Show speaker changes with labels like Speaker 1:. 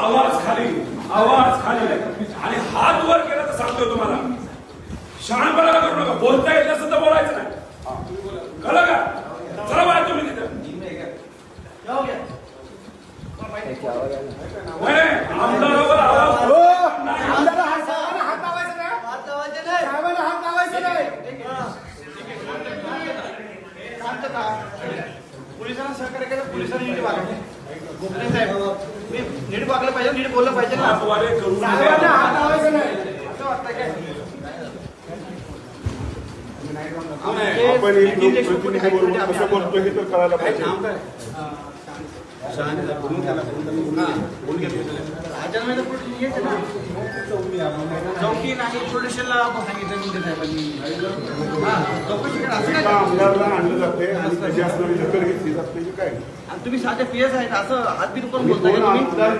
Speaker 1: आवाज खाली आणि हात वर केला तर सांगतोय तुम्हाला, शहाणपणा करू नका. बोलता येत असं तर बोलायचं नाही, कळलं का? चला बाहेर तुम्ही तिथे. आमदारावर आवाज
Speaker 2: पोलिसांना सहकार्य केलं, पोलिसांनी नीट वागायचं. गोखले साहेब नीट वागलं पाहिजे, नीट बोललं पाहिजे ना. साहेबांना हात लावायचं नाही असं वाटतं काय?
Speaker 3: आपण एक लोकप्रतिनिधीबरोबर कसं बोलतोय हे तर कळायला पाहिजे.
Speaker 2: चौकी नाही पोलिसांना सांगितलं साहेबांनी.
Speaker 3: आमदारला आणलं जाते आणि त्याची असणारी दखल घेतली जाते काय.
Speaker 2: तुम्ही साधे पीएस आहेत असं हातबीत करून बोलताय.